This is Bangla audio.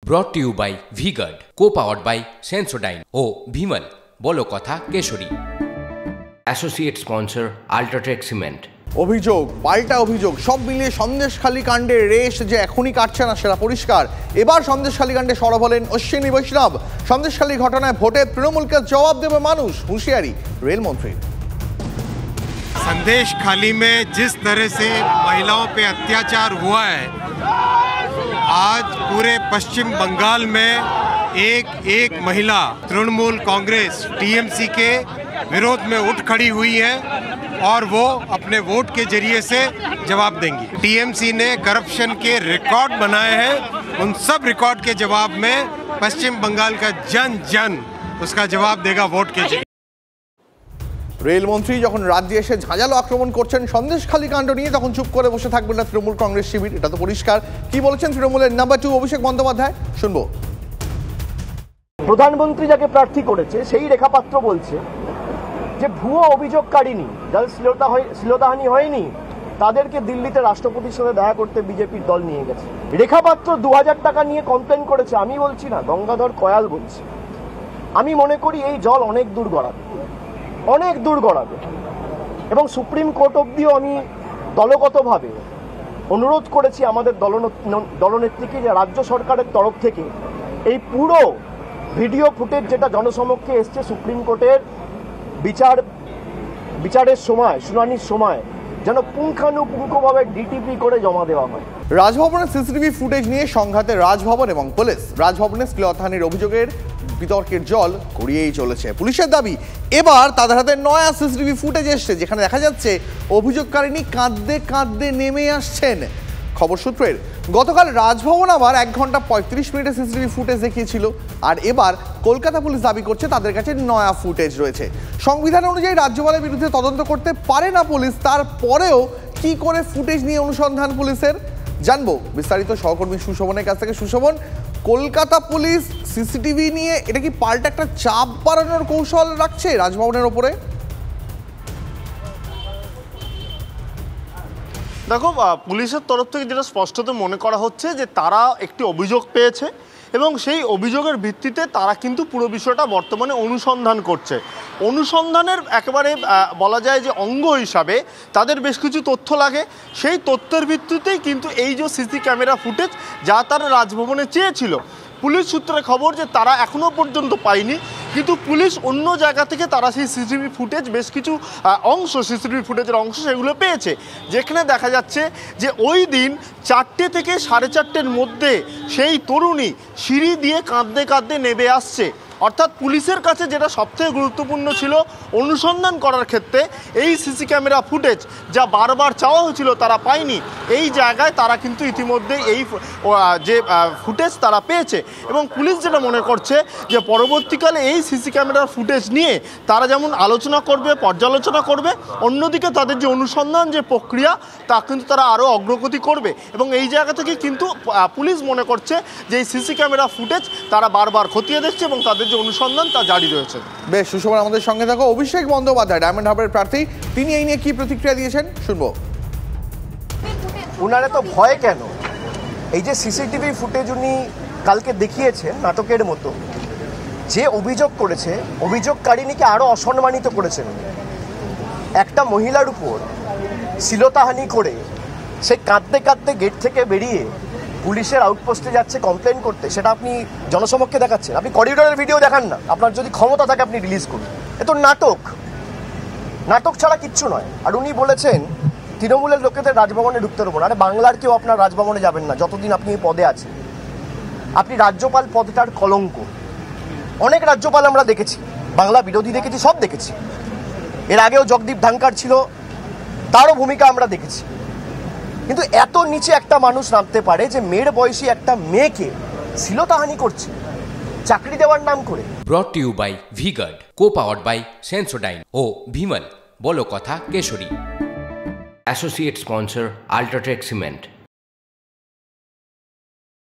Brought to you by V-Guard, co-powered by Sensodyne O Bhimal, বলো কথা Keshari. Associate sponsor Ultratech Cement। অভিযোগ পাল্টা অভিযোগ, সব মিলিয়ে সন্দেশখালী কাণ্ডের রেশ যে এখনই কাটছে না সেটা পরিষ্কার। এবার সন্দেশখালী কাণ্ডে সরব হলেন অশ্বিনী বৈষ্ণব। সন্দেশখালী ঘটনায় ভোটে তৃণমূলকে জবাব দেবে মানুষ, হুঁশিয়ারি রেলমন্ত্রী। संदेशखाली में जिस तरह से महिलाओं पे अत्याचार हुआ है, आज पूरे पश्चिम बंगाल में एक महिला तृणमूल कांग्रेस टीएमसी के विरोध में उठ खड़ी हुई है और वो अपने वोट के जरिए से जवाब देंगी। टीएमसी ने करप्शन के रिकॉर्ड बनाए हैं, उन सब रिकॉर्ड के जवाब में पश्चिम बंगाल का जन उसका जवाब देगा वोट के जरिए। রেলমন্ত্রী যখন রাজ্যে এসে ঝাঁঝালো আক্রমণ করছেন সন্দেশখালী কাণ্ড নিয়ে, তখন চুপ করে বসে থাকবেন না তৃণমূল কংগ্রেস শিবির, এটা তো পরিষ্কার। কি বলেছেন তৃণমূলের নাম্বার 2 অভিষেক বন্দ্যোপাধ্যায়, শুনবো। প্রধানমন্ত্রী যাকে প্রার্থী করেছে সেই রেখাপাত্র বলছে যে ভুয়ো অভিযোগকারিনী যাদের শ্লীলতাহানি হয়নি তাদেরকে দিল্লিতে রাষ্ট্রপতির সাথে দেখা করতে বিজেপির দল নিয়ে গেছে। রেখাপাত্র 2000 টাকা নিয়ে কমপ্লেন করেছে, আমি বলছি না, গঙ্গাধর কয়াল বলছে। আমি মনে করি এই জল অনেক দূর গড়াবে এবং সুপ্রিম কোর্ট অবধিও আমি দলগতভাবে অনুরোধ করেছি আমাদের দলনেত্রীকে যে রাজ্য সরকারের তরফ থেকে এই পুরো ভিডিও ফুটেজ যেটা জনসমক্ষে এসছে সুপ্রিম কোর্টের বিচারের সময়, শুনানির সময় যেন পুঙ্খানুপুঙ্খভাবে ডিটিপি করে জমা দেওয়া হয়। রাজভবনের সিসিটিভি ফুটেজ নিয়ে সংঘাতে রাজভবন এবং পুলিশ। রাজভবনে শ্লীলতাহানির অভিযোগের বিতর্কের জল গড়িয়েই চলেছে। পুলিশের দাবি এবার তাদের হাতে নয়া সিসিটিভি ফুটেজ এসছে, যেখানে দেখা যাচ্ছে অভিযোগকারিনী কাঁদতে নেমে আসছেন। খবর সূত্রের গতকাল রাজভবন আবার 1 ঘন্টা 35 মিনিটের সিসিটিভি ফুটেজ দেখিয়েছিল, আর এবার কলকাতা পুলিশ দাবি করছে তাদের কাছে নয়া ফুটেজ রয়েছে। সংবিধান অনুযায়ী রাজ্যপালের বিরুদ্ধে তদন্ত করতে পারে না পুলিশ, তারপরেও কি করে ফুটেজ নিয়ে অনুসন্ধান পুলিশের, জানবো বিস্তারিত সহকর্মী সুশোভনের কাছ থেকে। সুশোভন, কলকাতা পুলিশ সিসিটিভি নিয়ে এটা কি পাল্টা একটা চাপ বাড়ানোর কৌশল রাখছে রাজভবনের ওপরে? দেখো, পুলিশের তরফ থেকে যেটা স্পষ্টত মনে করা হচ্ছে যে তারা একটি অভিযোগ পেয়েছে এবং সেই অভিযোগের ভিত্তিতে তারা কিন্তু পুরো বিষয়টা বর্তমানে অনুসন্ধান করছে। অনুসন্ধানের একেবারে বলা যায় যে অঙ্গ হিসাবে তাদের বেশ কিছু তথ্য লাগে, সেই তথ্যের ভিত্তিতেই কিন্তু এই যে সিসি ক্যামেরা ফুটেজ যা তারা রাজভবনে চেয়েছিল, পুলিশ সূত্রে খবর যে তারা এখনও পর্যন্ত পায়নি, কিন্তু পুলিশ অন্য জায়গা থেকে তারা সেই সিসিটিভি ফুটেজ বেশ কিছু সিসিটিভি ফুটেজের অংশ সেগুলো পেয়েছে, যেখানে দেখা যাচ্ছে যে ওই দিন 4টে থেকে 4:30-র মধ্যে সেই তরুণী সিঁড়ি দিয়ে কাঁদতে নেমে আসছে। অর্থাৎ পুলিশের কাছে যেটা সবথেকে গুরুত্বপূর্ণ ছিল অনুসন্ধান করার ক্ষেত্রে, এই সিসি ক্যামেরা ফুটেজ যা বারবার চাওয়া হয়েছিল তারা পায়নি, এই জায়গায় তারা কিন্তু ইতিমধ্যে এই যে ফুটেজ তারা পেয়েছে। এবং পুলিশ যেটা মনে করছে যে পরবর্তীকালে এই সিসি ক্যামেরার ফুটেজ নিয়ে তারা যেমন আলোচনা করবে, পর্যালোচনা করবে, অন্যদিকে তাদের যে অনুসন্ধান যে প্রক্রিয়া তা কিন্তু তারা আরও অগ্রগতি করবে। এবং এই জায়গা থেকে কিন্তু পুলিশ মনে করছে যে এই সিসি ক্যামেরা ফুটেজ তারা বারবার খতিয়ে দেখছে এবং তাদের যে অনুসন্ধান তা জারি রয়েছে। বেশ, সুশোভন আমাদের সঙ্গে থাকো। অভিষেক বন্দ্যোপাধ্যায় ডায়মন্ড হারবারের প্রার্থী, তিনি এই নিয়ে কি প্রতিক্রিয়া দিয়েছেন শুনবো। উনারে তো ভয় কেন? এই যে সিসিটিভি ফুটেজ উনি কালকে দেখিয়েছেন নাটকের মতো, যে অভিযোগ করেছে অভিযোগকারিনীকে আরো অসম্মানিত করেছেন। একটা মহিলার উপর শ্লীলতাহানি করে সে কাঁদতে গেট থেকে বেরিয়ে পুলিশের আউটপোস্টে যাচ্ছে কমপ্লেন করতে, সেটা আপনি জনসমক্ষে দেখাচ্ছেন। আপনি করিডোরের ভিডিও দেখান না, আপনার যদি ক্ষমতা থাকে আপনি রিলিজ করুন। এ তো নাটক ছাড়া কিচ্ছু নয়। আর উনি বলেছেন তৃণমূলের লোকেদের রাজভবনে ঢুকতে দেবো না। আরে বাংলার কেউ আপনার রাজভবনে যাবেন না যতদিন আপনি এই পদে আছেন। আপনি রাজ্যপাল পদটার কলঙ্ক। অনেক রাজ্যপাল আমরা দেখেছি, বাংলা বিরোধী দেখেছি, সব দেখেছি। এর আগেও জগদীপ ধানকার ছিল, তারও ভূমিকা আমরা দেখেছি। কিন্তু এত নিচে একটা মানুষ নামতে পারে যে মেয়ের বয়সী একটা মেয়েকে শ্লীলতাহানি করছে চাকরি দেওয়ার নাম করে। Brought to you by V-Guard, co-powered by Sensodyne O Bhimal, বলো কথা Keshari. Associate sponsor Ultratech Cement।